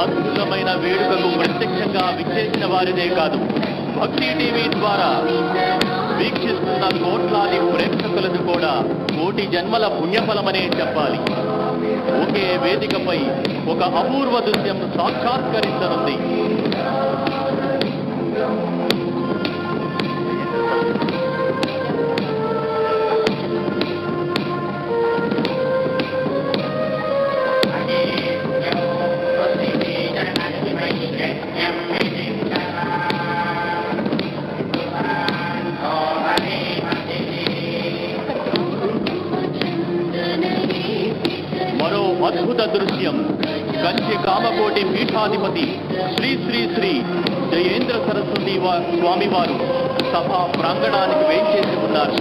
అద్భుతమైన వేడుకకు ప్రత్యక్షంగా విచ్చేసిన వారిదే కాదు, భక్తి టీవీ ద్వారా వీక్షిస్తున్న కోట్లాది ప్రేక్షకులకు కూడా కోటి జన్మల పుణ్యఫలమనే చెప్పాలి. ఒకే వేదికపై ఒక అపూర్వ దృశ్యం సాక్షాత్కరించనుంది. అద్భుత దృశ్యం. కంచి కామకోటి పీఠాధిపతి శ్రీ శ్రీ శ్రీ జయేంద్ర సరస్వతి స్వామివారు సభా ప్రాంగణానికి వేంచేసి ఉన్నారు.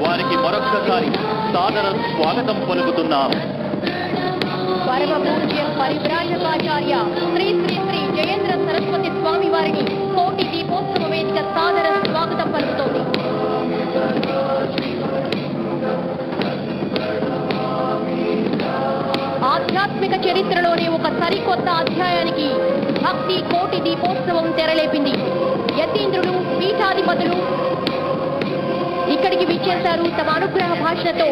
వారికి మరొక్కసారి సాదర స్వాగతం పలుకుతున్నాం. పరమ పూజ్య పరివ్రాజకాచార్య శ్రీ శ్రీ శ్రీ జయేంద్ర సరస్వతి స్వామి వారిని కోటి దీపోత్సవ వేదిక సాదర స్వాగతం పలుకుతోంది. ఆధ్యాత్మిక చరిత్రలోనే ఒక సరికొత్త అధ్యాయానికి భక్తి కోటి దీపోత్సవం తెరలేపింది. యతీంద్రులు, పీఠాధిపతులు ఇక్కడికి విచ్చేశారు. తమ అనుగ్రహ భాషతో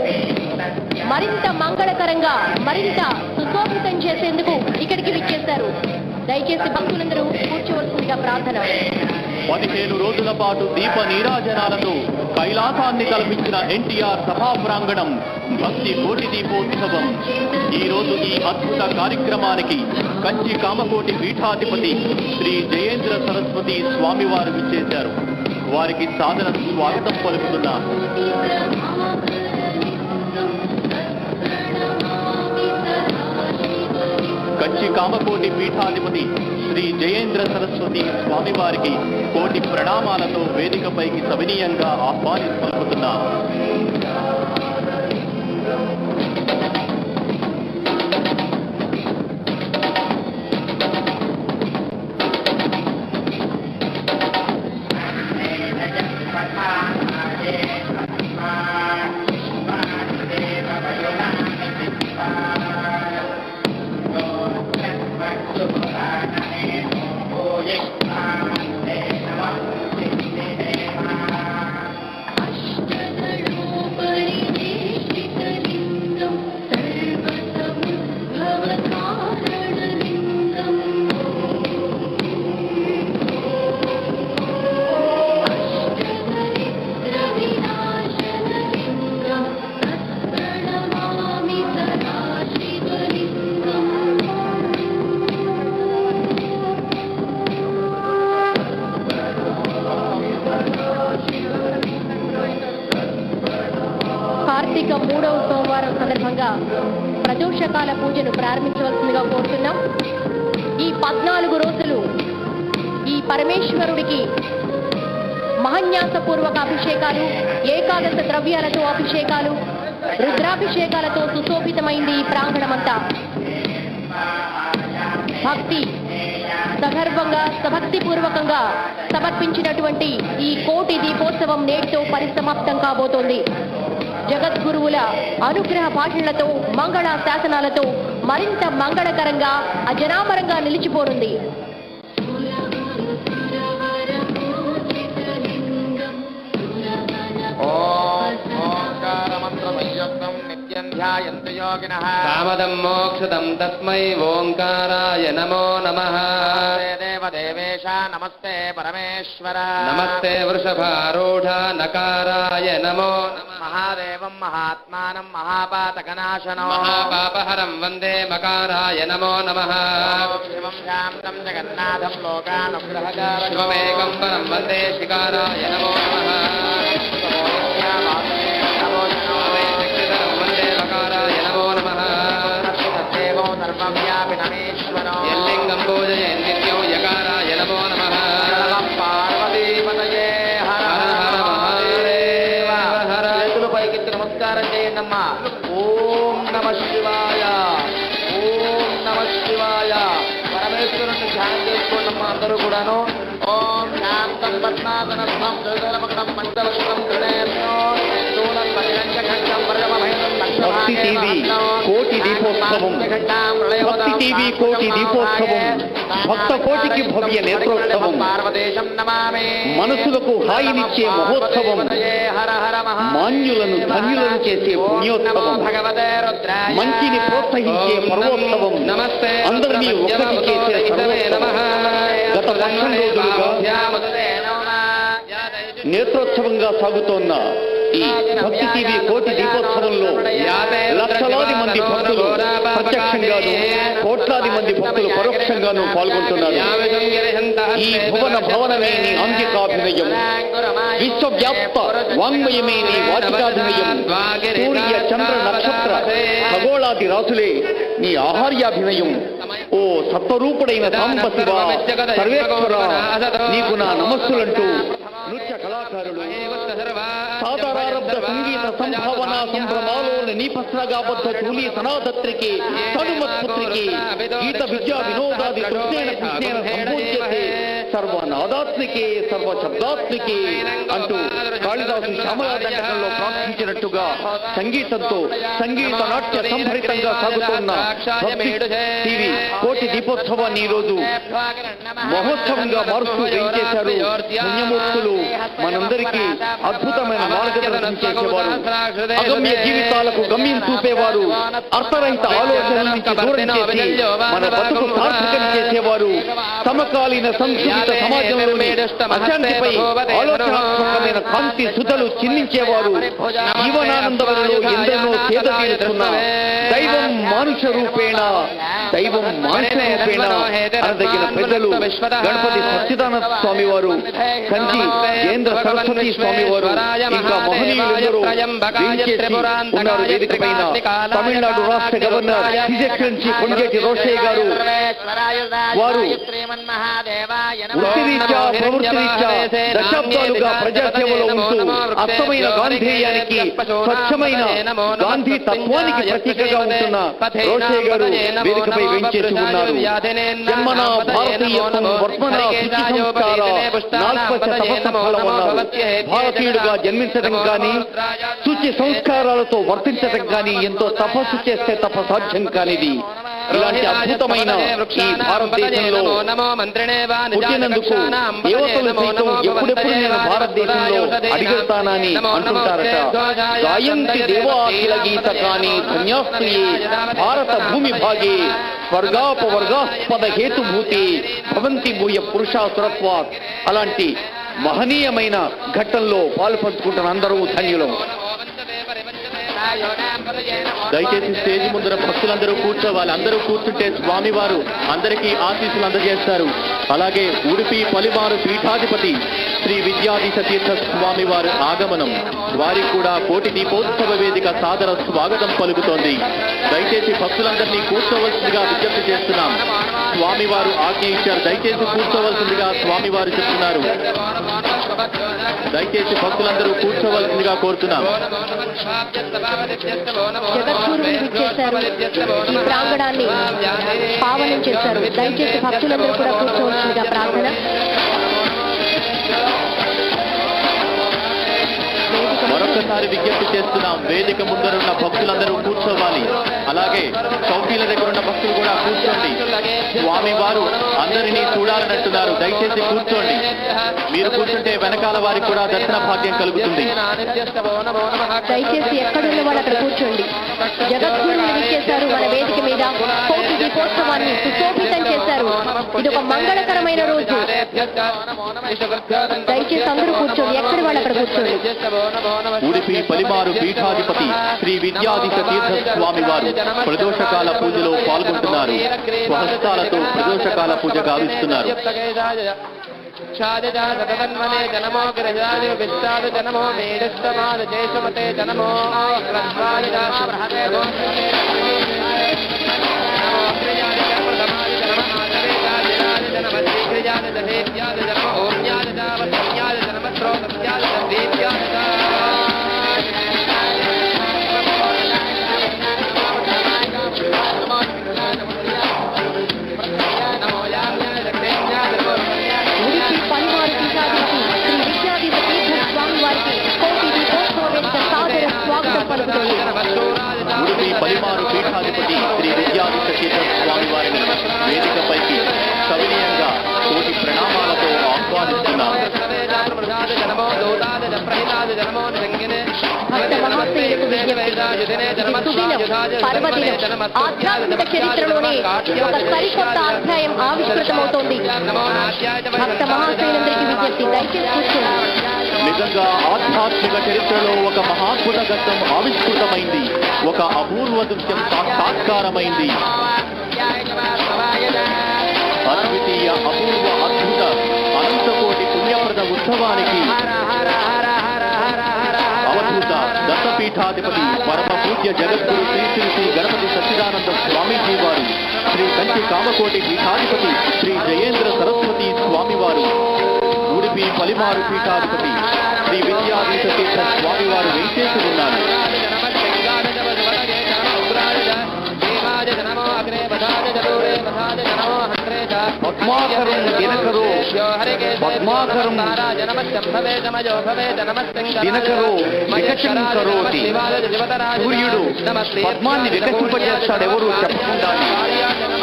మరింత మంగళకరంగా, మరింత సుశోభితం చేసేందుకు ఇక్కడికి విచ్చేశారు. దయచేసి భక్తులందరూ కూర్చోవలసిందిగా ప్రార్థన. 15 రోజుల పాటు దీప నీరాజనాలతో కైలాసాన్ని కల్పించిన ఎన్టీఆర్ సభా ప్రాంగణం భక్తి కోటి దీపోత్సవం. ఈ రోజు ఈ అద్భుత కార్యక్రమానికి కంచి కామకోటి పీఠాధిపతి శ్రీ జయేంద్ర సరస్వతి స్వామివారు విచ్చేశారు. వారికి సాదర స్వాగతం పలుకుతున్నాం. కంచి కామకోటి పీఠాధిపతి శ్రీ జయేంద్ర సరస్వతి స్వామివారికి కోటి ప్రణామాలతో వేదికపైకి సవినీయంగా ఆహ్వానించి పలుకుతున్నాం. కార్తీక 3వ సోమవారం సందర్భంగా ప్రదోషకాల పూజను ప్రారంభించవలసిందిగా కోరుతున్నాం. ఈ 14 రోజులు ఈ పరమేశ్వరుడికి మహన్యాసపూర్వక అభిషేకాలు, ఏకాదశ ద్రవ్యాలతో అభిషేకాలు, రుద్రాభిషేకాలతో సుశోభితమైంది ఈ ప్రాంగణమంతా. భక్తి సగర్వంగా, సభక్తిపూర్వకంగా సమర్పించినటువంటి ఈ కోటి దీపోత్సవం నేటితో పరిసమాప్తం కాబోతోంది. జగద్గురువుల అనుగ్రహ భాషలతో, మంగళ శాసనాలతో మరింత మంగళకరంగా, అజరామరంగా నిలిచిపోనుంది. కామదం మోక్షదం తస్మై ఓంకారాయ నమో నమః. దేవదేవేశ నమస్తే పరమేశ్వర. నమస్తే వృషభారూఢ నకారాయ నమో నమః. మహాదేవం మహాత్మానం మహాపాతకనాశనం మహాపాపహరం వందే మకారాయ నమో నమః. శివం శాంతం జగన్నాథం లోకానుగ్రహకారం శివమేకం పరం వందే శికారాయ నమో నమః. ఎల్లింగం పూజయే నిత్యం యకారాయ నమో నమః. పార్వతీపతయే హర హర మహాదేవ హర. చేతులు పైకెత్తి నమస్కారం చేయండమ్మా. ఓం నమః శివాయ, ఓం నమః శివాయ. పరమేశ్వరుని ధ్యానం చేసుకోండమ్మా అందరూ కూడాను. ఓం శాంతం పద్మాసనస్థం దుర్గలమకడం పంచవశం హృదయస్తో స్థూలం పరిరంజ ఖండం వరదమభయం లక్ష భక్తి టీవీ కోటి దీపోత్సవం. భక్తి టీవీ కోటి దీపోత్సవం భక్త కోటికి భవ్య నేత్రోత్సవం. మనసులకు హాయినిచ్చే మహోత్సవం. మాన్యులను ధన్యులను చేసే పుణ్యోత్సవం. మంచిని ప్రోత్సహించే పర్వోత్సవం. అందరినీ ఒక్కటి చేసే సర్వోత్సవం. గత 10 రోజులుగా నేత్రోత్సవంగా సాగుతోన్న ఈ భక్తి టీవీ కోటి దీపోత్సవంలో లక్షలాది మంది భక్తులు ప్రత్యక్షంగాను, కోట్లాది మంది భక్తులు పరోక్షంగాను పాల్గొంటున్నారు. ఈ భువన భవనమే నీ అంగికాభినయం, విశ్వవ్యాప్త వాంగ్మయమే నీ వాచికాభినయం. సూర్య చంద్ర నక్షత్ర ఖగోళాది రాసులే నీ ఆహార్యాభినయం. ఓ సత్వరూపుడైన సాంబ శివ సర్వేశ్వర, నీకు నా నమస్సులంటూ నృత్య కళాకారులు సాధారారబ్ధ సంగీత సంభావన సంభ్రమాలోని నీపస్రగాబద్ధ చూలి సనాదత్రికి తనుమత్పుత్రికి గీత విద్యా వినోదాది కృష్ణేన కృష్ణేన సంపూజ్యతే సర్వనాదాత్మికే సర్వశబ్దాత్మికే అంటూ కాళిదాసు శ్యామలాదండకంలో ప్రార్థించినట్టుగా సంగీతంతో సంగీత నాట్య సంభరితంగా సాగుతున్న భక్తి టీవీ కోటి దీపోత్సవాన్ని ఈ రోజు మహోత్సవంగా మారుస్తూ వేయించేశారు పుణ్యమూర్తులు. మనందరికీ అద్భుతమైన మార్గదర్శనం చేసేవారు, అగమ్య జీవితాలకు గమ్యం చూపేవారు, అర్థరహిత ఆలోచనల నుంచి దూరం చేసి మన బతుకు సార్థకం చేసేవారు, సమకాలీన సంస్కృత సమాజంలోని అశాంతిపై ఆలోచనాత్మకమైన కాంతి సుధలు చిందించేవారు, జీవనానందములలో ఎందరినో సేద తీరుతున్న దైవం మానుష రూపేణ అనదగిన పెద్దలు గణపతి సచ్చిదానంద స్వామి వారు, కంచి కేంద్ర సరస్వతి స్వామి వారు, ఇంకా మహనీయులందరూ ఉన్నారు వేదిక పైన. తమిళనాడు రాష్ట్ర governor his excellency Kondeti Rosaiah garu, వారు వృత్తిరీత్యా ప్రవృత్తిరీత్యా దశాబ్దాలుగా ప్రజాసేవలో ఉంటూ అర్థమైన గాంధేయానికి, స్వచ్ఛమైన గాంధీ తత్వానికి ప్రతీకగా ఉంటున్న రోషయ్య గారు వేదికపై వెంచేసి ఉన్నారు. జన్మన భారతీయత్వం వర్మన శుచి సంస్కార నాల్పశ తపస్సఫలమన్నారు. భారతీయుడుగా జన్మించడం కానీ, శుచి సంస్కారాలతో వర్తించడం కానీ ఎంతో తపస్సు చేస్తే తప్ప సాధ్యం కానిది. ఇలాంటి అద్భుతమైన ఈ భారతదేశంలో పుట్టినందుకు యువతలు సైతం ఎప్పుడెప్పుడు నేను భారతదేశంలో అడిగెళ్తానని అంటుంటారట. గాయంతి దేవాఖిల గీత కానీ ధన్యాస్త్రియే భారత భూమి భాగే స్వర్గాపవర్గాస్పద హేతుభూతి భవంతి భూయ పురుషాసురత్వాత్. అలాంటి మహనీయమైన ఘట్టంలో పాలు పంచుకుంటున్న అందరూ ధన్యులం. దయచేసి స్టేజ్ ముందర భక్తులందరూ కూర్చోవాలి. అందరూ కూర్చుంటే స్వామివారు అందరికీ ఆశీస్సులు అందజేస్తారు. అలాగే ఉడిపి పలిమారు పీఠాధిపతి శ్రీ విద్యాధీశ తీర్థ స్వామి వారి ఆగమనం, వారికి కూడా కోటి దీపోత్సవ వేదిక సాదర స్వాగతం పలుకుతోంది. దయచేసి భక్తులందరినీ కూర్చోవలసిందిగా విజ్ఞప్తి చేస్తున్నాం. స్వామివారు ఆజ్ఞ ఇచ్చారు, దయచేసి కూర్చోవలసిందిగా స్వామివారు చెప్తున్నారు. దయచేసి భక్తులందరూ కూర్చోవలసిందిగా కోరుతున్నాం. జగద్గురువులు విచ్చేశారు, ఈ ప్రాంగణాన్ని పావనం చేశారు. దయచేసి భక్తులందరూ కూడా కూర్చోవలసిందిగా ప్రార్థన. మరొకసారి విజ్ఞప్తి చేస్తున్నాం, వేదిక ముందరున్న భక్తులందరూ కూర్చోవాలి. అలాగే చౌకీల దగ్గర ఉన్న భక్తులు కూడా కూర్చోండి. స్వామి వారు అందరినీ చూడాలనంటున్నారు, దయచేసి కూర్చోండి. మీరు కూర్చుంటే వెనకాల వారికి కూడా దర్శన భాగ్యం కలుగుతుంది. దయచేసి ఎక్కడున్న వాళ్ళు అక్కడ కూర్చోండి. జగద్గురువులు విచ్చేశారు, మన వేదిక మీద కోటి దీపోత్సవాన్ని సుశోభితం చేశారు. ఇది ఒక మంగళకరమైన రోజు. దయచేసి అందరూ కూర్చోండి, ఎక్కడి వాళ్ళు అక్కడ కూర్చోండి. ఉడిపి పలిమారు పీఠాధిపతి శ్రీ విద్యాధీశ తీర్థ స్వామి వారు ప్రదోషకాల పూజలో పాల్గొంటున్నారు. స్వహస్తాలతో ప్రదోషకాల పూజ గావిస్తున్నారు. జనమో గ్రహాది విస్తాదు జనమో మేడస్తమాద జయసుమతే జనమో సుదినం, పర్వదినం, ఆధ్యాత్మిక చరిత్రలోనే ఒక సరికొత్త అధ్యాయం ఆవిష్కృతమవుతోంది. భక్త మహాశైలందరికీ విజ్ఞప్తి, దయచేసి కూర్చోండి. నిజంగా ఆధ్యాత్మిక చరిత్రలో ఒక మహాద్భుత ఘట్టం ఆవిష్కృతమైంది. ఒక అపూర్వ దృశ్యం సాక్షాత్కారమైంది. అద్వితీయ అపూర్వ అద్భుత అనంతకోటి పుణ్యప్రద ఉత్సవానికి అవధూత దత్తపీఠాధిపతి పరమ పూజ్య జగద్గురు శ్రీ శ్రీ శ్రీ గణపతి సచ్చిదానంద స్వామీజీ వారు, శ్రీ కంచి కామకోటి పీఠాధిపతి శ్రీ జయేంద్ర సరస్వతి స్వామివారు, ఉడిపి పలిమారు పీఠాధిపతి శ్రీ విద్యాధీశ తీర్థ స్వామివారు వెంచేసి ఉన్నారు. పద్మాకరం దినకరో పద్మాకరం దినకరో వికచం కరోతి. సూర్యుడు పద్మాన్ని వికసింపజేస్తాడెవరూ చెప్పకుండా.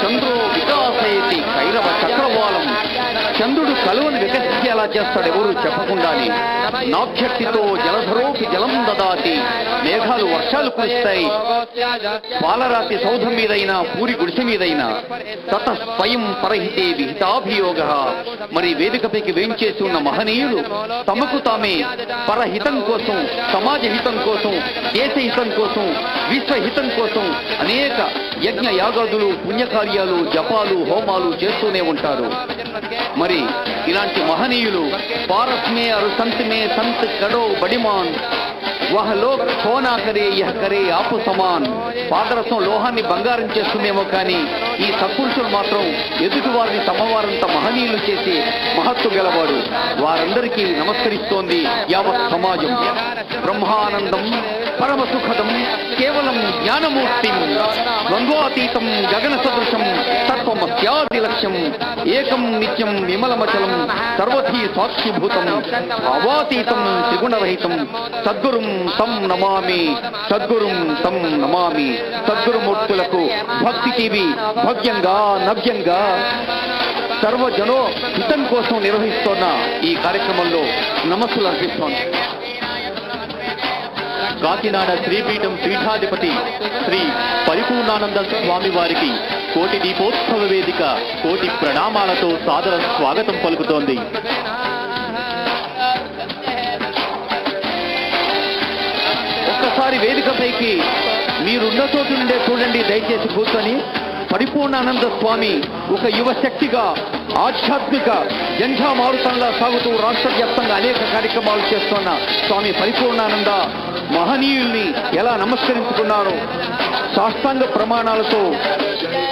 చంద్రో వికాసయతి కైరవ చక్రవాలం. చంద్రుడు కలువను వికసించేలా చేస్తాడెవరూ చెప్పకుండానే. నాభ్యక్తితో జలధరోకి జలం దదాతి. మేఘాలు వర్షాలు కురుస్తాయి. పాలరాతి సౌధం మీదైనా పూరి గుడిసె మీదైనా. తత స్వయం పరహితే విహితాభియోగ. మరి వేదికపైకి వేంచేసి ఉన్న మహనీయులు తమకు తామే పరహితం కోసం, సమాజ హితం కోసం, దేశ హితం కోసం, విశ్వహితం కోసం అనేక యజ్ఞ యాగాదులు, పుణ్యకార్యాలు, జపాలు, హోమాలు చేస్తూనే ఉంటారు. మరి ఇలాంటి మహనీయులు పారస్ మే అరు సంత్ మే సంత్ కడో బడిమాన్ వహ లోక్ సోనా కరే యహ కరే ఆపు సమాన్. పాదరసం లోహాన్ని బంగారం చేస్తుందేమో కానీ ఈ సత్పురుషులు మాత్రం ఎదుటి వారిని సమవారంత మహనీయులు చేసి మహత్తు గలవాడు. వారందరికీ నమస్కరిస్తోంది యావత్ సమాజం. బ్రహ్మానందం పరమ సుఖదం కేవలం జ్ఞానమూర్తిం ద్వంద్వాతీతం గగన సదృశం తత్వమస్యాది లక్ష్యం ఏకం నిత్యం విమలమచలం సర్వధీ సాక్షిభూతం అవాతీతం త్రిగుణరహితం సద్గురుం తం నమామి. సద్గురుం తం నమామి. సద్గురుమూర్తులకు భక్తి టీవీ భవ్యంగా నవ్యంగా సర్వజనో హితం కోసం నిర్వహిస్తున్న ఈ కార్యక్రమంలో నమస్సులు అర్పిస్తోంది. కాకినాడ శ్రీపీఠం పీఠాధిపతి శ్రీ పరిపూర్ణానంద స్వామి వారికి కోటి దీపోత్సవ వేదిక కోటి ప్రణామాలతో సాదర స్వాగతం పలుకుతోంది. ఒక్కసారి వేదికపైకి మీరున్న చోటు నుండే చూడండి, దయచేసి కూర్చొని. పరిపూర్ణానంద స్వామి ఒక యువశక్తిగా ఆధ్యాత్మిక జంఝామారుతంలా సాగుతూ రాష్ట్ర వ్యాప్తంగా అనేక కార్యక్రమాలు చేస్తున్న స్వామి పరిపూర్ణానంద మహనీయుల్ని ఎలా నమస్కరించుకున్నారో సాష్టాంగ ప్రమాణాలతో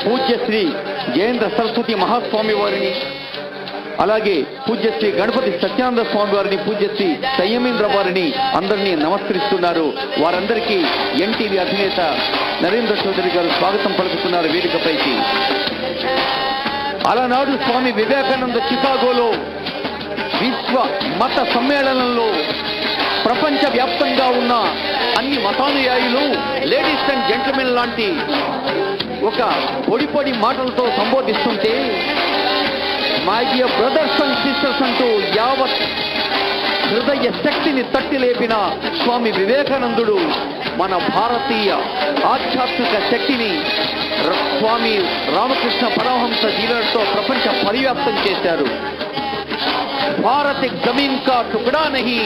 పూజ్యశ్రీ జయేంద్ర సరస్వతి మహాస్వామి వారిని, అలాగే పూజ్యశ్రీ గణపతి సత్యానంద స్వామి వారిని, పూజ్యశ్రీ సంయమేంద్ర వారిని అందరినీ నమస్కరిస్తున్నారు. వారందరికీ ఎన్టీవీ అధినేత నరేంద్ర చౌదరి గారు స్వాగతం పలుకుతున్నారు వేదికపైకి. అలనాడు స్వామి వివేకానంద చికాగోలో విశ్వ మత సమ్మేళనంలో ప్రపంచ వ్యాప్తంగా ఉన్న అన్ని మతానుయాయులు, లేడీస్ అండ్ జెంట్మెన్ లాంటి ఒక పొడి మాటలతో సంబోధిస్తుంటే, my dear brothers and sisters అంటూ యావత్ హృదయ శక్తిని తట్టి లేపిన స్వామి వివేకానందుడు మన భారతీయ ఆధ్యాత్మిక శక్తిని స్వామి రామకృష్ణ పరమహంస జీలతో ప్రపంచ పరివ్యాప్తం చేశారు. भारत एक जमीन का टुकड़ा नहीं,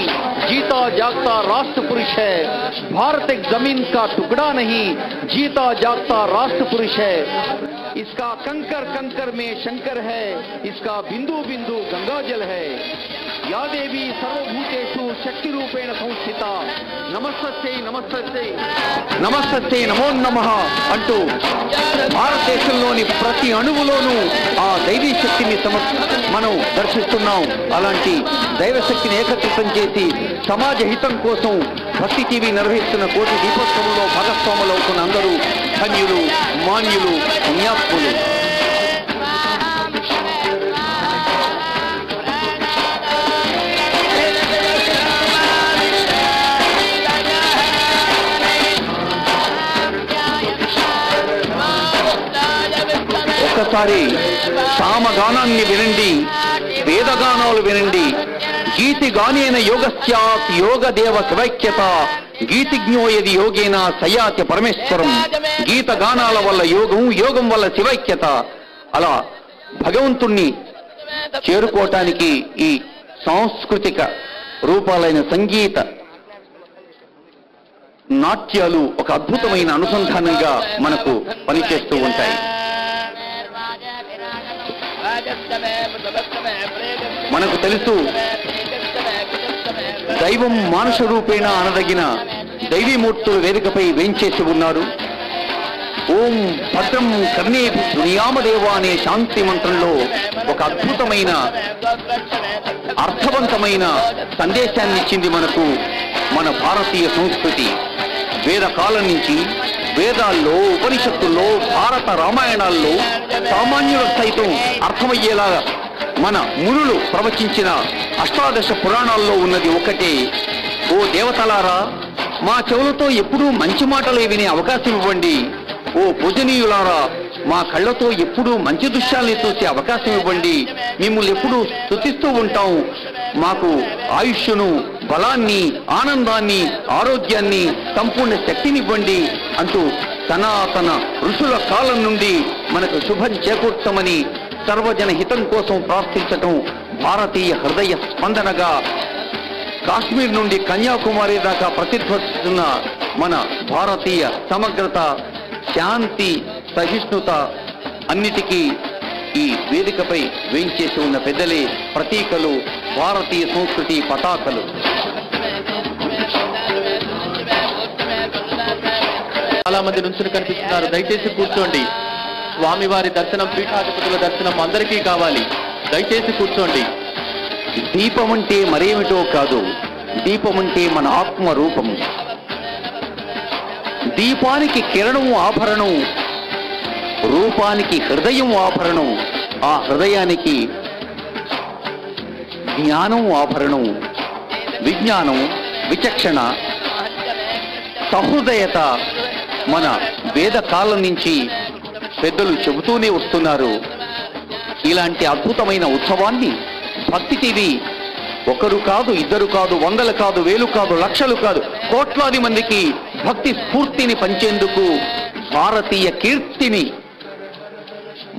जीता जागता राष्ट्र पुरुष है. भारत एक जमीन का टुकड़ा नहीं, जीता जागता राष्ट्र पुरुष है. इसका कंकर कंकर में शंकर है, इसका बिंदु बिंदु गंगा जल है. या देवी सर्वभूतेषु शक्ति रूपेण संस्थिता. नमस्ते नमस्ते नमस्ते नमो नमः అంటూ భారతదేశంలోని ప్రతి అణువులోనూ ఆ దైవీ శక్తిని మనం దర్శిస్తున్నాం. అలాంటి దైవశక్తిని ఏకత్రితం చేసి సమాజ హితం కోసం భక్తి టీవీ నిర్వహిస్తున్న కోటి దీపోత్సవంలో భాగస్వాములు అవుతున్న అందరూ ధన్యులు, మాన్యులు, పుణ్యాత్ములు. ఒక్కసారి సామగానాన్ని వినండి, వేదగానాలు వినండి. గీతి గానేన యోగస్యాత్ యోగదేవ శివైక్యత గీతిజ్ఞో యది యోగేన సయాతి పరమేశ్వరం. గీత గానాల వల్ల యోగం, యోగం వల్ల శివైక్యత. అలా భగవంతుణ్ణి చేరుకోవటానికి ఈ సాంస్కృతిక రూపాలైన సంగీత నాట్యాలు ఒక అద్భుతమైన అనుసంధానంగా మనకు పనిచేస్తూ ఉంటాయి. మనకు తెలుసు, దైవం మానుష రూపేణ అనదగిన దైవీమూర్తులు వేదికపై వేంచేసి ఉన్నారు. ఓం భద్రం కర్ణే నియామదేవ అనే శాంతి మంత్రంలో ఒక అద్భుతమైన అర్థవంతమైన సందేశాన్ని ఇచ్చింది మనకు మన భారతీయ సంస్కృతి. వేద కాలం నుంచి వేదాల్లో, ఉపనిషత్తుల్లో, భారత రామాయణాల్లో సామాన్యులకు సైతం అర్థమయ్యేలా మన మునులు ప్రవచించిన అష్టాదశ పురాణాల్లో ఉన్నది ఒకటే. ఓ దేవతలారా, మా చెవులతో ఎప్పుడూ మంచి మాటలే వినే అవకాశం ఇవ్వండి. ఓ పూజనీయులారా, మా కళ్ళతో ఎప్పుడూ మంచి దృశ్యాల్ని చూసే అవకాశం ఇవ్వండి. మిమ్మల్ని ఎప్పుడూ స్తుతిస్తూ ఉంటాం. మాకు ఆయుష్ను, బలాన్ని, ఆనందాన్ని, ఆరోగ్యాన్ని, సంపూర్ణ శక్తినివ్వండి అంటూ సనాతన ఋషుల కాలం నుండి మనకు శుభం చేకూర్చమని సర్వజన హితం కోసం ప్రార్థించటం భారతీయ హృదయ స్పందనగా కాశ్మీర్ నుండి కన్యాకుమారి దాకా ప్రతిధ్వనిస్తున్న మన భారతీయ సమగ్రత, శాంతి, సహిష్ణుత అన్నిటికీ ఈ వేదికపై వేయించేసి ఉన్న పెద్దలే ప్రతీకలు, భారతీయ సంస్కృతి పతాకలు. చాలా మంది నుంచుని కనిపిస్తున్నారు. దయచేసి కూర్చోండి. స్వామివారి దర్శనం, పీఠాధిపతుల దర్శనం అందరికీ కావాలి. దయచేసి కూర్చోండి. దీపం అంటే మరేమిటో కాదు, దీపం అంటే మన ఆత్మ రూపము. దీపానికి కిరణం ఆభరణం, రూపానికి హృదయం ఆభరణం, ఆ హృదయానికి జ్ఞానం ఆభరణం. విజ్ఞానం, విచక్షణ, సహృదయత మన వేద కాలం నుంచి పెద్దలు చెబుతూనే వస్తున్నారు. ఇలాంటి అద్భుతమైన ఉత్సవాన్ని భక్తి టీవీ ఒకరు కాదు, ఇద్దరు కాదు, వందలు కాదు, వేలు కాదు, లక్షలు కాదు, కోట్లాది మందికి భక్తి స్ఫూర్తిని పంచేందుకు, భారతీయ కీర్తిని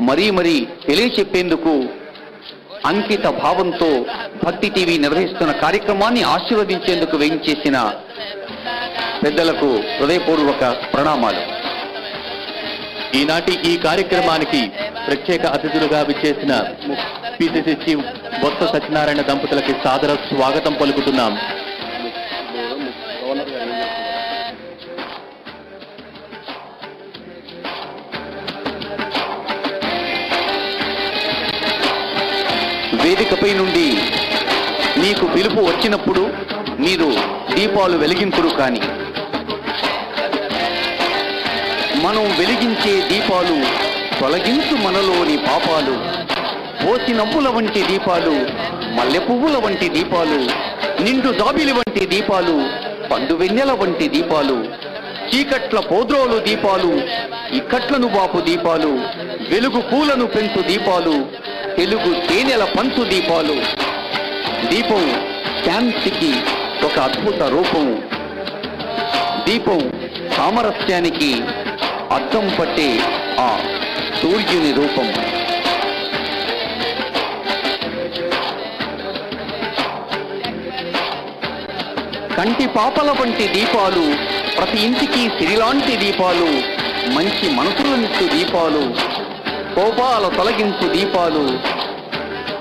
మరీ మరీ తెలియచెప్పేందుకు అంకిత భావంతో భక్తి టీవీ నిర్వహిస్తున్న కార్యక్రమాన్ని ఆశీర్వదించేందుకు వేయించేసిన పెద్దలకు హృదయపూర్వక ప్రణామాలు. ఈనాటి ఈ కార్యక్రమానికి ప్రత్యేక అతిథులుగా విచ్చేసిన పిసిసి చీఫ్ బొత్స సత్యనారాయణ దంపతులకి సాదర స్వాగతం పలుకుతున్నాం. వేదికపై నుండి మీకు పిలుపు వచ్చినప్పుడు మీరు దీపాలు వెలిగింపురు. కానీ మనం వెలిగించే దీపాలు తొలగించు మనలోని పాపాలు. పోసి నవ్వుల వంటి దీపాలు, మల్లె పువ్వుల వంటి దీపాలు, నిండు జాబిలి వంటి దీపాలు, పండు వెన్నెల వంటి దీపాలు, చీకట్ల పోద్రోలు దీపాలు, ఇక్కట్లను బాపు దీపాలు, వెలుగు పూలను పెంచు దీపాలు, తెలుగు తేనెల పంచు దీపాలు. దీపం శాంతికి ఒక అద్భుత రూపం. దీపం సామరస్యానికి అద్దం పట్టే ఆ సూర్యుని రూపం. కంటి పాపల వంటి దీపాలు, ప్రతి ఇంటికి సిరిలాంటి దీపాలు, మంచి మనసులనిచ్చు దీపాలు, కోపాల తొలగించు దీపాలు,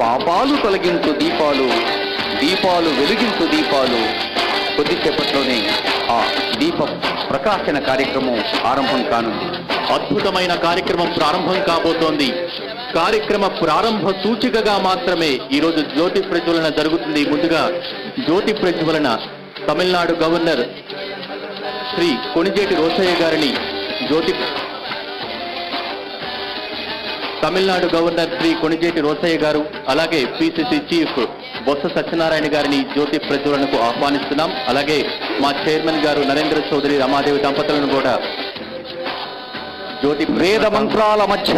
పాపాలు తొలగించు దీపాలు, దీపాలు వెలిగించు దీపాలు. కొద్దిసేపట్లోనే ఆ దీప ప్రకాశన కార్యక్రమం ఆరంభం కానుంది. అద్భుతమైన కార్యక్రమం ప్రారంభం కాబోతోంది. కార్యక్రమ ప్రారంభ సూచికగా మాత్రమే ఈరోజు జ్యోతి ప్రజ్వలన జరుగుతుంది. ముందుగా జ్యోతి ప్రజ్వలన తమిళనాడు గవర్నర్ శ్రీ కొణిజేటి రోసయ్య గారిని తమిళనాడు గవర్నర్ శ్రీ కొణిజేటి రోసయ్య గారు, అలాగే పిసిసి చీఫ్ బొత్స సత్యనారాయణ గారిని జ్యోతి ప్రజ్వలనకు ఆహ్వానిస్తున్నాం. అలాగే మా చైర్మన్ గారు నరేంద్ర చౌదరి, రమాదేవి దంపతులను కూడా జ్యోతి వేద మంత్రాల మధ్య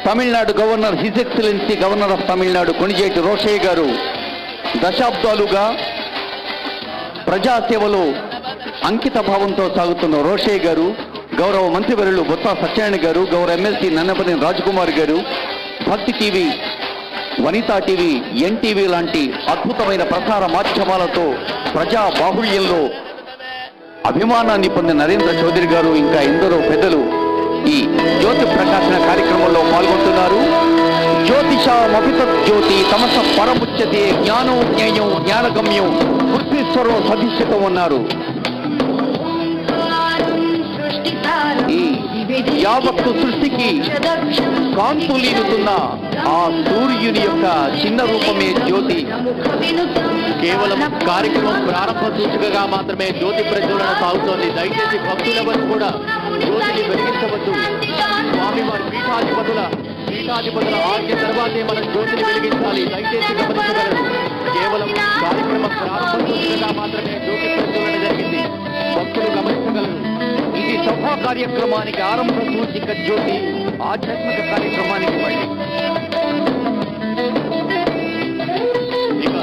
Tamil Nadu governor, his excellency governor of Tamil Nadu Konijeti Rosaiah గారు దశాబ్దాలుగా ప్రజాసేవలో అంకిత భావంతో సాగుతున్న రోషయ్య గారు, గౌరవ మంత్రివర్యులు బొత్స సత్యనారాయణ గారు, గౌరవ ఎమ్మెల్సీ నన్నపల్లి రాజకుమార్ గారు, భక్తి టీవీ, వనితా టీవీ, ఎన్టీవీ లాంటి అద్భుతమైన ప్రసార మాధ్యమాలతో ప్రజా బాహుళ్యంలో అభిమానాన్ని పొందిన నరేంద్ర చౌదరి గారు ఇంకా ఎందరో పెద్దలు ఈ జ్యోతి ప్రకాశన కార్యక్రమంలో పాల్గొంటున్నారు. జ్యోతిషామభితత్ జ్యోతి తమస పరముచ్యతే జ్ఞానం జ్ఞేయం జ్ఞానగమ్యం పృథ్వీశ్వరో సదిశ్యతం అన్నారు. ఈ యావత్తు సృష్టికి కాంతులీనుతున్న ఆ సూర్యుని యొక్క చిన్న రూపమే జ్యోతి. కేవలం కార్యక్రమం ప్రారంభ సూచికగా మాత్రమే జ్యోతి ప్రజ్వలన సాగుతోంది. దయచేసి భక్తులెవరు కూడా జ్యోతిని వెలిగించవద్దు. స్వామివారి పీఠాధిపతుల ఆజ్ఞ తర్వాతే మనం జ్యోతిని వెలిగించాలి. దయచేసి గమనించగలరు. కేవలం కార్యక్రమ ప్రారంభ సూచికగా మాత్రమే జ్యోతి ప్రజ్వలన జరిగింది. భక్తులు గమనించగలరు. ఇది సభా కార్యక్రమానికి ఆరంభ సూచిక జ్యోతి, ఆధ్యాత్మిక కార్యక్రమానికి మళ్ళీ ఇక